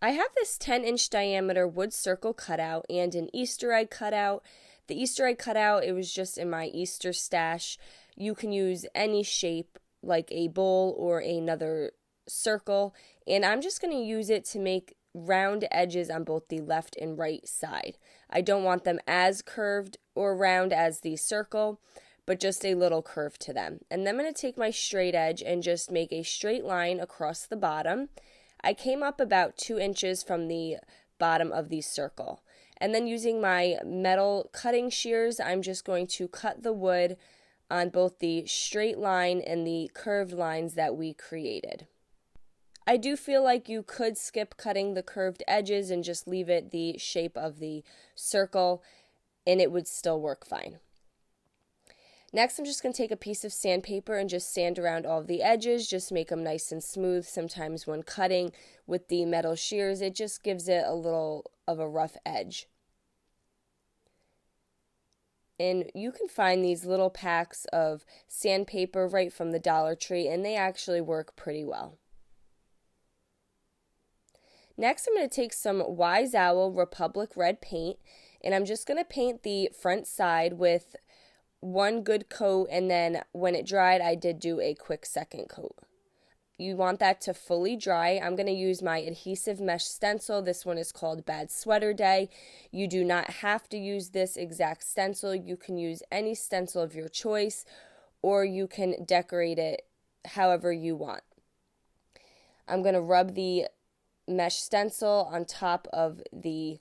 I have this 10-inch diameter wood circle cutout and an Easter egg cutout. The Easter egg cutout, it was just in my Easter stash. You can use any shape like a bowl or another circle, and I'm just going to use it to make round edges on both the left and right side. I don't want them as curved or round as the circle, but just a little curve to them. And then I'm going to take my straight edge and just make a straight line across the bottom. I came up about 2 inches from the bottom of the circle. And then using my metal cutting shears, I'm just going to cut the wood on both the straight line and the curved lines that we created. I do feel like you could skip cutting the curved edges and just leave it the shape of the circle, and it would still work fine. Next, I'm just going to take a piece of sandpaper and just sand around all of the edges, just make them nice and smooth. Sometimes when cutting with the metal shears, it just gives it a little of a rough edge. And you can find these little packs of sandpaper right from the Dollar Tree, and they actually work pretty well. Next, I'm going to take some Wise Owl Republic Red paint, and I'm just going to paint the front side with one good coat, and then when it dried, I did do a quick second coat. You want that to fully dry. I'm going to use my adhesive mesh stencil. This one is called Bad Sweater Day. You do not have to use this exact stencil. You can use any stencil of your choice, or you can decorate it however you want. I'm going to rub the mesh stencil on top of the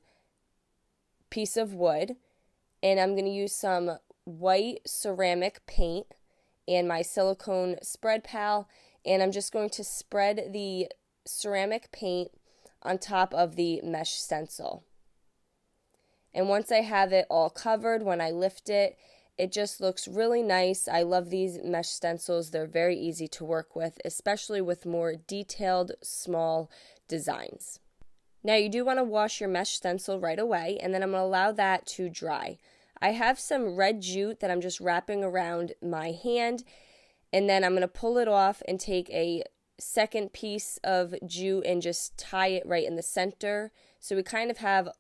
piece of wood, and I'm going to use some white ceramic paint and my silicone spread pal, and I'm just going to spread the ceramic paint on top of the mesh stencil. And once I have it all covered, when I lift it, it just looks really nice. I love these mesh stencils. They're very easy to work with, especially with more detailed, small designs. Now you do want to wash your mesh stencil right away, and then I'm going to allow that to dry. I have some red jute that I'm just wrapping around my hand, and then I'm going to pull it off and take a second piece of jute and just tie it right in the center. So we kind of have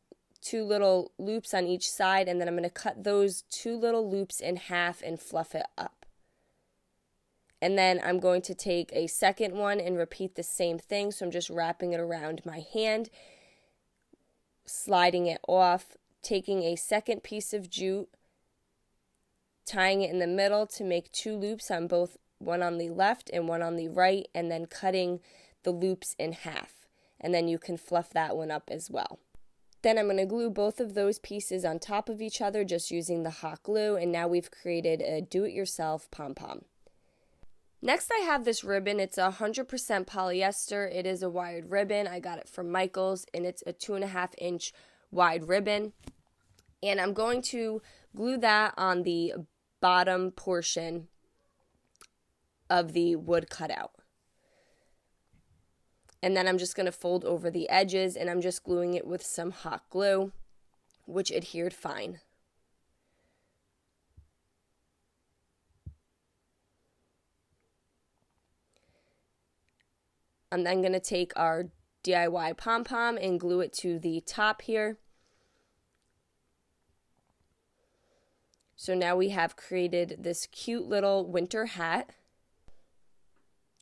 2 little loops on each side, and then I'm going to cut those 2 little loops in half and fluff it up. And then I'm going to take a second one and repeat the same thing. So I'm just wrapping it around my hand, sliding it off, taking a second piece of jute, tying it in the middle to make 2 loops on both, one on the left and one on the right, and then cutting the loops in half. And then you can fluff that one up as well. Then I'm going to glue both of those pieces on top of each other just using the hot glue, and now we've created a do-it-yourself pom-pom. Next, I have this ribbon. It's 100% polyester. It is a wired ribbon. I got it from Michael's, and it's a 2.5-inch wide ribbon. And I'm going to glue that on the bottom portion of the wood cutout. And then I'm just going to fold over the edges, and I'm just gluing it with some hot glue, which adhered fine. I'm then going to take our DIY pom-pom and glue it to the top here. So now we have created this cute little winter hat.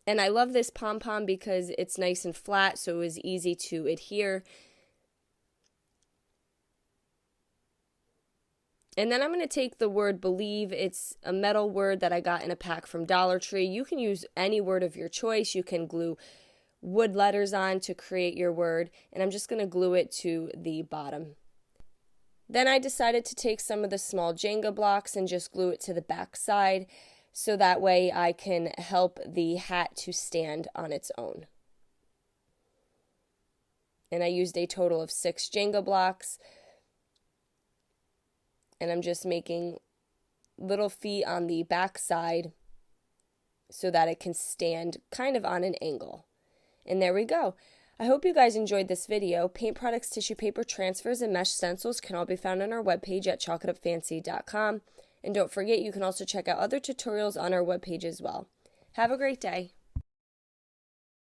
And I love this pom-pom because it's nice and flat, so it was easy to adhere. And then I'm going to take the word believe. It's a metal word that I got in a pack from Dollar Tree. You can use any word of your choice. You can glue wood letters on to create your word, and I'm just going to glue it to the bottom. Then I decided to take some of the small Jenga blocks and just glue it to the back side, so that way I can help the hat to stand on its own. And I used a total of 6 Jenga blocks, and I'm just making little feet on the back side so that it can stand kind of on an angle. And there we go. I hope you guys enjoyed this video. Paint products, tissue paper, transfers, and mesh stencils can all be found on our webpage at chalkitupfancy.com. And don't forget, you can also check out other tutorials on our webpage as well. Have a great day.